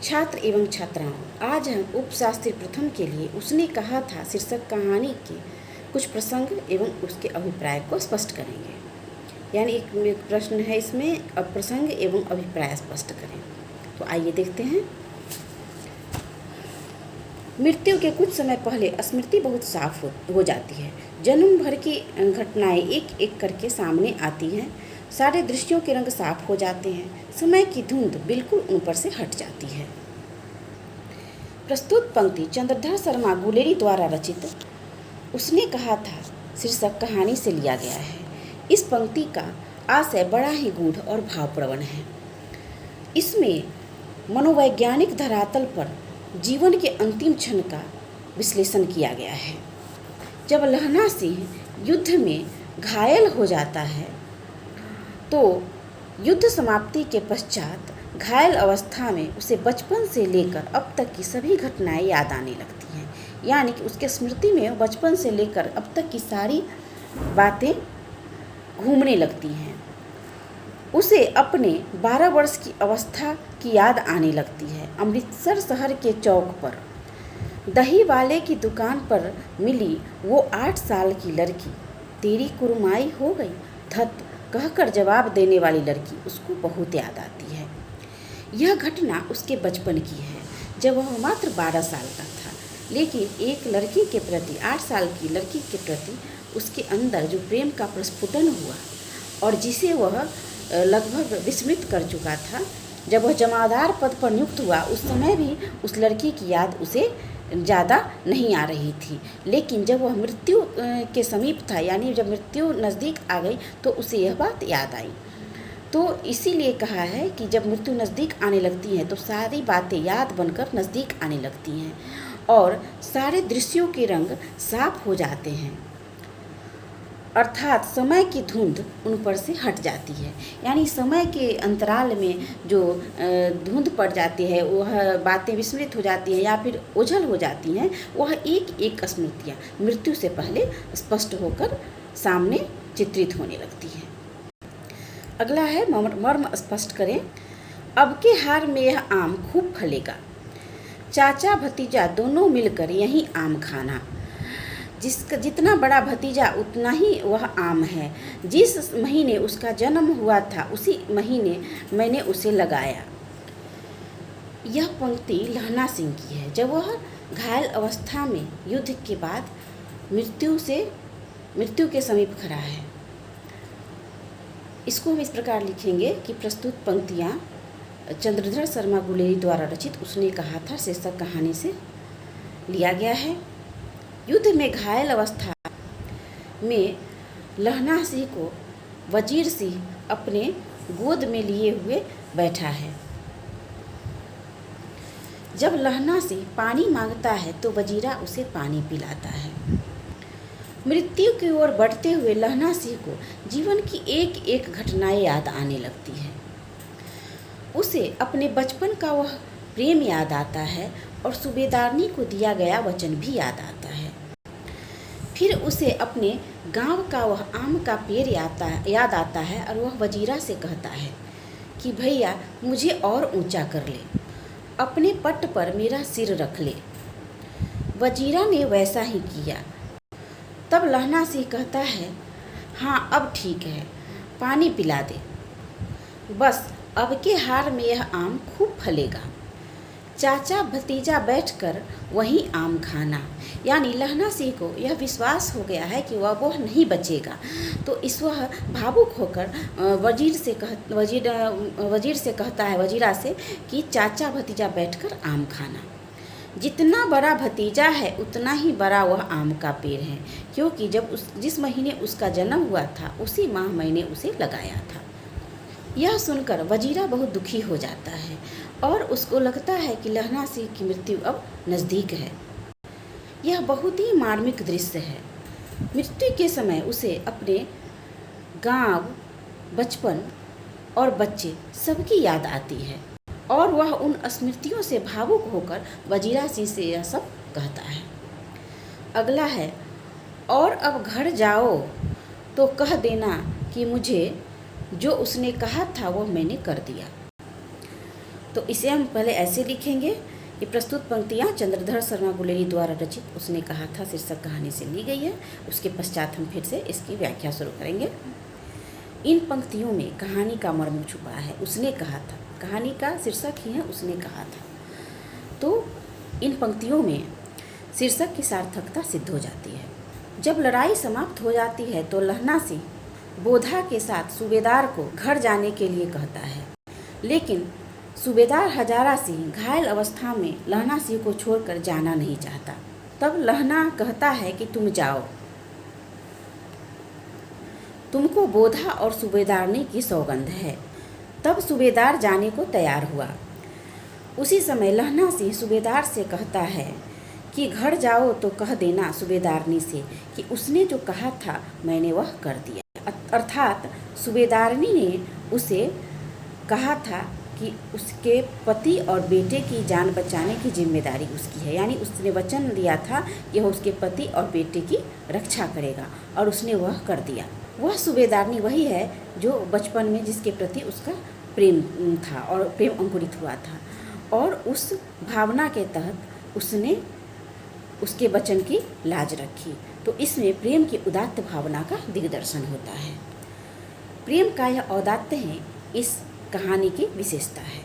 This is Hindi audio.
छात्र एवं छात्राओं, आज हम उपशास्त्री प्रथम के लिए उसने कहा था शीर्षक कहानी के कुछ प्रसंग एवं उसके अभिप्राय को स्पष्ट करेंगे। यानी एक प्रश्न है इसमें, अब प्रसंग एवं अभिप्राय स्पष्ट करें। तो आइए देखते हैं। मृत्यु के कुछ समय पहले स्मृति बहुत साफ हो जाती है। जन्म भर की घटनाएं एक एक करके सामने आती हैं। सारे दृश्यों के रंग साफ हो जाते हैं। समय की धुंध बिल्कुल उन पर से हट जाती है। प्रस्तुत पंक्ति चंद्रधर शर्मा गुलेरी द्वारा रचित उसने कहा था शीर्षक कहानी से लिया गया है। इस पंक्ति का आशय बड़ा ही गूढ़ और भावप्रवण है। इसमें मनोवैज्ञानिक धरातल पर जीवन के अंतिम क्षण का विश्लेषण किया गया है। जब लहना सिंह युद्ध में घायल हो जाता है तो युद्ध समाप्ति के पश्चात घायल अवस्था में उसे बचपन से लेकर अब तक की सभी घटनाएं याद आने लगती हैं। यानी कि उसके स्मृति में बचपन से लेकर अब तक की सारी बातें घूमने लगती हैं। उसे अपने 12 वर्ष की अवस्था की याद आने लगती है। अमृतसर शहर के चौक पर दही वाले की दुकान पर मिली वो 8 साल की लड़की, तेरी कुरमाई हो गई धत कहकर जवाब देने वाली लड़की उसको बहुत याद आती है। यह घटना उसके बचपन की है, जब वह मात्र 12 साल का था। लेकिन एक लड़की के प्रति, 8 साल की लड़की के प्रति उसके अंदर जो प्रेम का प्रस्फुटन हुआ और जिसे वह लगभग विस्मृत कर चुका था, जब वह जमादार पद पर नियुक्त हुआ उस समय भी उस लड़की की याद उसे ज़्यादा नहीं आ रही थी। लेकिन जब वह मृत्यु के समीप था, यानी जब मृत्यु नज़दीक आ गई, तो उसे यह बात याद आई। तो इसीलिए कहा है कि जब मृत्यु नज़दीक आने लगती है तो सारी बातें याद बनकर नज़दीक आने लगती हैं और सारे दृश्यों के रंग साफ हो जाते हैं, अर्थात समय की धुंध उन पर से हट जाती है। यानी समय के अंतराल में जो धुंध पड़ जाती है, वह बातें विस्मृत हो जाती हैं या फिर ओझल हो जाती हैं, वह एक एक स्मृतियाँ मृत्यु से पहले स्पष्ट होकर सामने चित्रित होने लगती हैं। अगला है मर्म स्पष्ट करें। अब के हार में यह आम खूब फलेगा, चाचा भतीजा दोनों मिलकर यही आम खाना। जिसका जितना बड़ा भतीजा उतना ही वह आम है। जिस महीने उसका जन्म हुआ था उसी महीने मैंने उसे लगाया। यह पंक्ति लहना सिंह की है, जब वह घायल अवस्था में युद्ध के बाद मृत्यु के समीप खड़ा है। इसको हम इस प्रकार लिखेंगे कि प्रस्तुत पंक्तियाँ चंद्रधर शर्मा गुलेरी द्वारा रचित उसने कहा था शीर्षक कहानी से लिया गया है। युद्ध में घायल अवस्था में लहना सिंह को वजीर सिंह अपने गोद में लिए हुए बैठा है। जब लहना सिंह पानी मांगता है तो वजीरा उसे पानी पिलाता है। मृत्यु की ओर बढ़ते हुए लहना सिंह को जीवन की एक एक घटनाएं याद आने लगती है। उसे अपने बचपन का वह प्रेम याद आता है और सूबेदारनी को दिया गया वचन भी याद आता है। फिर उसे अपने गांव का वह आम का पेड़ याद आता है और वह वजीरा से कहता है कि भैया मुझे और ऊंचा कर ले, अपने पट पर मेरा सिर रख ले। वजीरा ने वैसा ही किया। तब लहना सिंह कहता है, हाँ अब ठीक है, पानी पिला दे, बस अब के हार में यह आम खूब फलेगा, चाचा भतीजा बैठकर वही आम खाना। यानी लहना सिंह को यह विश्वास हो गया है कि वह नहीं बचेगा। तो इस वह भावुक होकर वजीर से कहता है, वजीरा से, कि चाचा भतीजा बैठकर आम खाना। जितना बड़ा भतीजा है उतना ही बड़ा वह आम का पेड़ है, क्योंकि जिस महीने उसका जन्म हुआ था उसी माह मैंने उसे लगाया था। यह सुनकर वजीरा बहुत दुखी हो जाता है और उसको लगता है कि लहना सिंह की मृत्यु अब नज़दीक है। यह बहुत ही मार्मिक दृश्य है। मृत्यु के समय उसे अपने गांव, बचपन और बच्चे सबकी याद आती है और वह उन स्मृतियों से भावुक होकर वजीरा सिंह से यह सब कहता है। अगला है, और अब घर जाओ तो कह देना कि मुझे जो उसने कहा था वो मैंने कर दिया। तो इसे हम पहले ऐसे लिखेंगे। ये प्रस्तुत पंक्तियाँ चंद्रधर शर्मा गुलेरी द्वारा रचित उसने कहा था शीर्षक कहानी से ली गई है। उसके पश्चात हम फिर से इसकी व्याख्या शुरू करेंगे। इन पंक्तियों में कहानी का मर्म छुपा है। उसने कहा था, कहानी का शीर्षक ही है उसने कहा था। तो इन पंक्तियों में शीर्षक की सार्थकता सिद्ध हो जाती है। जब लड़ाई समाप्त हो जाती है तो लहना सिंह बोधा के साथ सूबेदार को घर जाने के लिए कहता है, लेकिन सूबेदार हजारा सिंह घायल अवस्था में लहना सिंह को छोड़कर जाना नहीं चाहता। तब लहना कहता है कि तुम जाओ, तुमको बोधा और सूबेदारनी की सौगंध है। तब सूबेदार जाने को तैयार हुआ। उसी समय लहना सिंह सूबेदार से कहता है कि घर जाओ तो कह देना सूबेदारनी से कि उसने जो कहा था मैंने वह कर दिया। अर्थात सूबेदारनी ने उसे कहा था कि उसके पति और बेटे की जान बचाने की जिम्मेदारी उसकी है, यानी उसने वचन दिया था कि वह उसके पति और बेटे की रक्षा करेगा और उसने वह कर दिया। वह सूबेदारनी वही है जो बचपन में जिसके प्रति उसका प्रेम था और प्रेम अंकुरित हुआ था, और उस भावना के तहत उसने उसके वचन की लाज रखी। तो इसमें प्रेम की उदात्त भावना का दिग्दर्शन होता है। प्रेम का यह औदात्य है इस कहानी की विशेषता है।